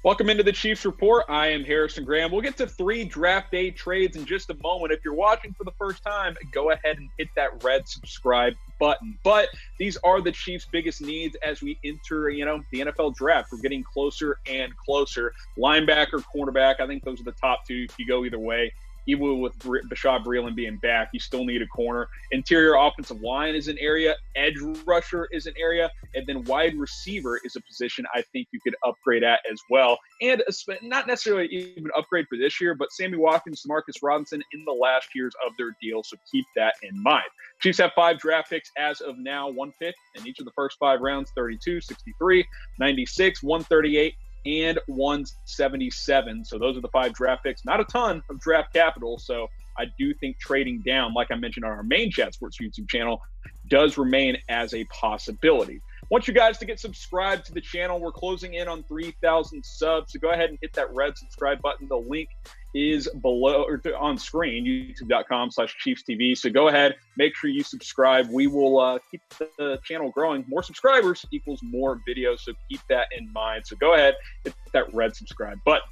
Welcome into the Chiefs Report. I am Harrison Graham. We'll get to 3 draft day trades in just a moment. If you're watching for the first time, go ahead and hit that red subscribe button. But these are the Chiefs' biggest needs as we enter, the NFL draft. We're getting closer and closer. Linebacker, cornerback, I think those are the top 2. You go either way. Even with Bashaud Breeland being back, you still need a corner. Interior offensive line is an area. Edge rusher is an area. And then wide receiver is a position I think you could upgrade at as well. And not necessarily even upgrade for this year, but Sammy Watkins, Marcus Robinson in the last years of their deal. So keep that in mind. Chiefs have 5 draft picks as of now, 1 pick in each of the first 5 rounds, 32, 63, 96, 138, and 177. So those are the 5 draft picks. Not a ton of draft capital. So I do think trading down, like I mentioned on our main Chat Sports YouTube channel, does remain as a possibility. I want you guys to get subscribed to the channel. We're closing in on 3,000 subs. So go ahead and hit that red subscribe button. The link is below or on screen, youtube.com/ChiefsTV. So go ahead, make sure you subscribe. We will keep the channel growing. More subscribers equals more videos. So keep that in mind. So go ahead, hit that red subscribe button.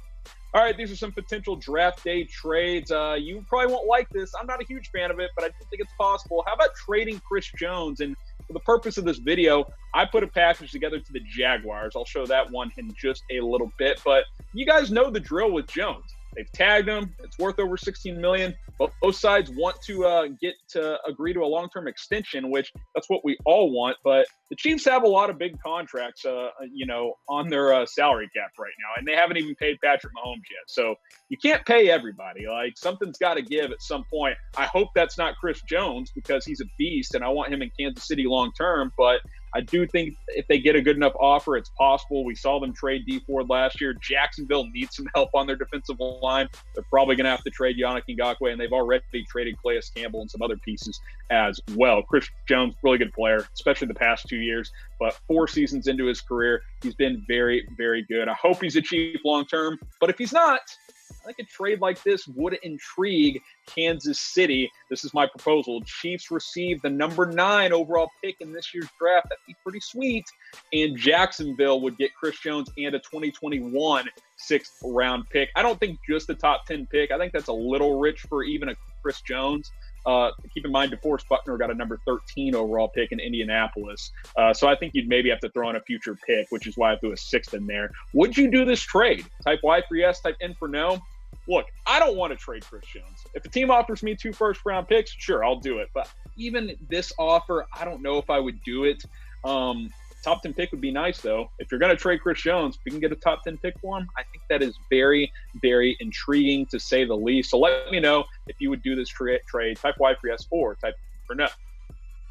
All right, these are some potential draft day trades. You probably won't like this. I'm not a huge fan of it, but I do think it's possible. How about trading Chris Jones? And for the purpose of this video, I put a package together to the Jaguars. I'll show that one in just a little bit. But you guys know the drill with Jones. They've tagged him. It's worth over $16 million. Both sides want to get to agree to a long-term extension, which that's what we all want. But the Chiefs have a lot of big contracts, on their salary cap right now, and they haven't even paid Patrick Mahomes yet. So you can't pay everybody. Like, something's got to give at some point. I hope that's not Chris Jones because he's a beast, and I want him in Kansas City long-term. But I do think if they get a good enough offer, it's possible. We saw them trade D Ford last year. Jacksonville needs some help on their defensive line. They're probably going to have to trade Yannick Ngakoue, and they've already traded Calais Campbell and some other pieces as well. Chris Jones, really good player, especially the past 2 years. But 4 seasons into his career, he's been very, very good. I hope he's a Chief long-term. But if he's not, I think a trade like this would intrigue Kansas City. This is my proposal. Chiefs receive the number 9 overall pick in this year's draft. That'd be pretty sweet. And Jacksonville would get Chris Jones and a 2021 6th-round pick. I don't think just the top 10 pick. I think that's a little rich for even a Chris Jones. Keep in mind, DeForest Buckner got a number 13 overall pick in Indianapolis. So I think you'd maybe have to throw in a future pick, which is why I threw a 6th in there. Would you do this trade? Type Y for yes, type N for no. Look, I don't want to trade Chris Jones. If the team offers me 2 first-round picks, sure, I'll do it. But even this offer, I don't know if I would do it. Top 10 pick would be nice, though. If you're going to trade Chris Jones, if we can get a top 10 pick for him, I think that is very, very intriguing, to say the least. So let me know if you would do this trade. Type Y for yes or type for no.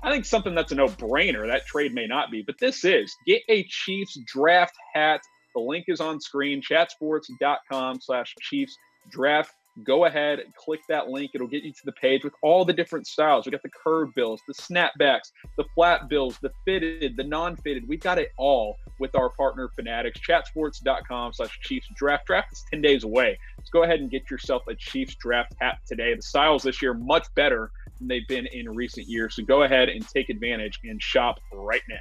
I think something that's a no-brainer. That trade may not be, but this is. Get a Chiefs draft hat. The link is on screen, chatsports.com/Chiefs draft. Go ahead and click that link. It'll get you to the page with all the different styles. We got the curved bills, the snapbacks, the flat bills, the fitted, the non-fitted. We've got it all with our partner Fanatics. Chatsports.com/Chiefs draft. Draft is 10 days away. Let's go ahead and get yourself a Chiefs draft hat today. The styles this year much better than they've been in recent years. So go ahead and take advantage and shop right now.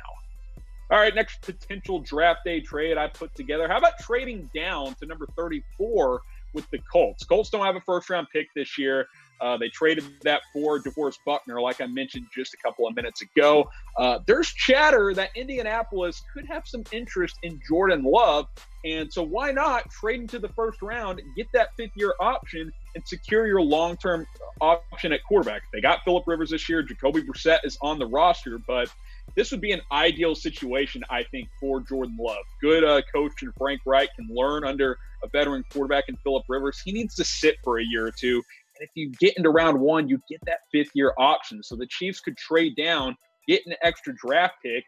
All right, next potential draft day trade I put together. How about trading down to number 34 with the Colts? Colts don't have a first-round pick this year. They traded that for DeForest Buckner, like I mentioned just a couple of minutes ago. There's chatter that Indianapolis could have some interest in Jordan Love, and so why not trade into the first round, get that 5th-year option, and secure your long-term option at quarterback? They got Phillip Rivers this year. Jacoby Brissett is on the roster, but this would be an ideal situation, I think, for Jordan Love. Good coach and Frank Reich can learn under a veteran quarterback in Phillip Rivers. He needs to sit for a year or two. And if you get into round 1, you get that 5th-year option. So the Chiefs could trade down, get an extra draft pick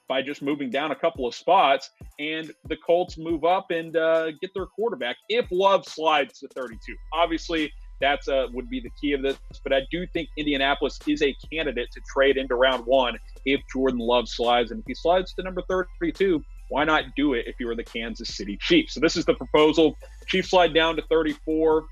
by just moving down a couple of spots, and the Colts move up and get their quarterback if Love slides to 32. Obviously, that's would be the key of this. But I do think Indianapolis is a candidate to trade into round 1 if Jordan Love slides. And if he slides to number 32, why not do it if you were the Kansas City Chiefs? So this is the proposal. Chiefs slide down to 34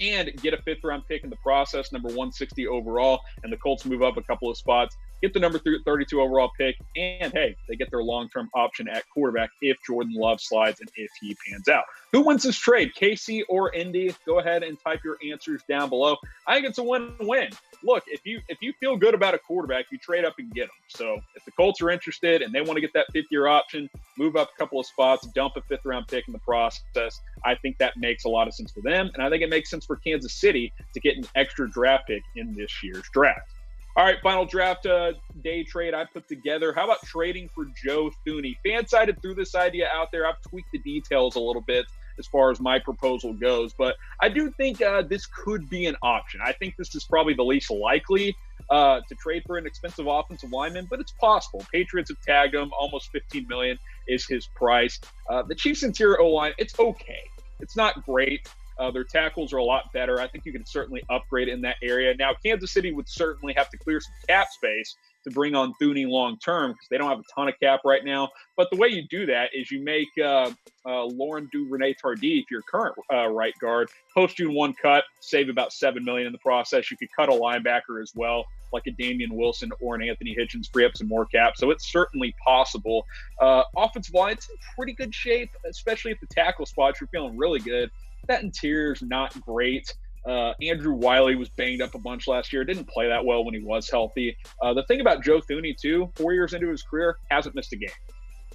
and get a 5th-round pick in the process, number 160 overall, and the Colts move up a couple of spots, get the number 32 overall pick, and hey, they get their long-term option at quarterback if Jordan Love slides and if he pans out. Who wins this trade, KC or Indy? Go ahead and type your answers down below. I think it's a win-win. Look, if you feel good about a quarterback, you trade up and get them. So if the Colts are interested and they want to get that fifth-year option, move up a couple of spots, dump a fifth-round pick in the process, I think that makes a lot of sense for them. And I think it makes sense for Kansas City to get an extra draft pick in this year's draft. All right, final draft day trade I put together. How about trading for Joe Thuney? Fansided threw this idea out there. I've tweaked the details a little bit as far as my proposal goes, but I do think this could be an option. I think this is probably the least likely to trade for an expensive offensive lineman, but it's possible. Patriots have tagged him. Almost $15 million is his price. The Chiefs' interior O-line, it's okay. It's not great. Their tackles are a lot better. I think you can certainly upgrade in that area. Now, Kansas City would certainly have to clear some cap space to bring on Thuney long-term because they don't have a ton of cap right now. But the way you do that is you make Lauren Duvernay-Tardif your current right guard, post-June 1 cut, save about $7 million in the process. You could cut a linebacker as well, like a Damian Wilson or an Anthony Hitchens, free up some more cap. So it's certainly possible. Offensive line, it's in pretty good shape, especially at the tackle spots. You're feeling really good. That interior's not great. Andrew Wiley was banged up a bunch last year. Didn't play that well when he was healthy. The thing about Joe Thuney, too, 4 years into his career, hasn't missed a game.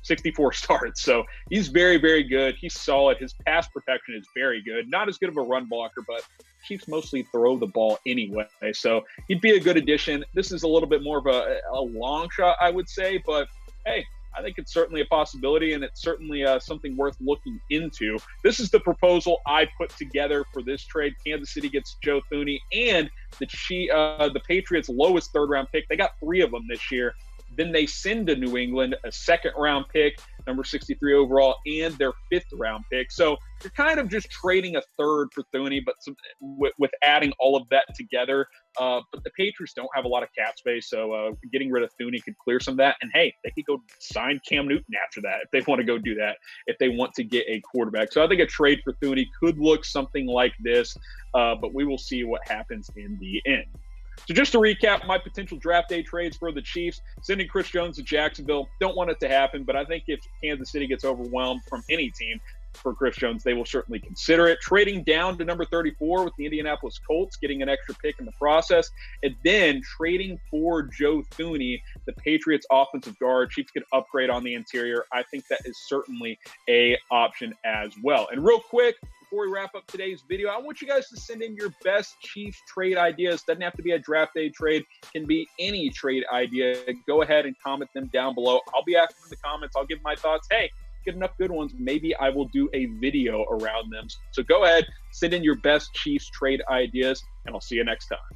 64 starts. So he's very, very good. He's solid. His pass protection is very good. Not as good of a run blocker, but Chiefs mostly throw the ball anyway. So he'd be a good addition. This is a little bit more of a long shot, I would say. But, hey, I think it's certainly a possibility, and it's certainly something worth looking into. This is the proposal I put together for this trade. Kansas City gets Joe Thuney and the Patriots' lowest third-round pick. They got 3 of them this year. Then they send to New England a second-round pick, number 63 overall, and their 5th-round pick. So you're kind of just trading a third for Thuney, but with adding all of that together. But the Patriots don't have a lot of cap space, so getting rid of Thuney could clear some of that. And, hey, they could go sign Cam Newton after that if they want to go do that, if they want to get a quarterback. So I think a trade for Thuney could look something like this, but we will see what happens in the end. So just to recap my potential draft day trades for the Chiefs, sending Chris Jones to Jacksonville, don't want it to happen, but I think if Kansas City gets overwhelmed from any team for Chris Jones, they will certainly consider it. Trading down to number 34 with the Indianapolis Colts, getting an extra pick in the process, and then trading for Joe Thuney, the Patriots offensive guard. Chiefs could upgrade on the interior. I think that is certainly a option as well. And real quick, before we wrap up today's video, I want you guys to send in your best Chiefs trade ideas. Doesn't have to be a draft day trade. Can be any trade idea. Go ahead and comment them down below. I'll be active in the comments. I'll give my thoughts. Hey, get enough good ones, maybe I will do a video around them. So go ahead, send in your best Chiefs trade ideas, and I'll see you next time.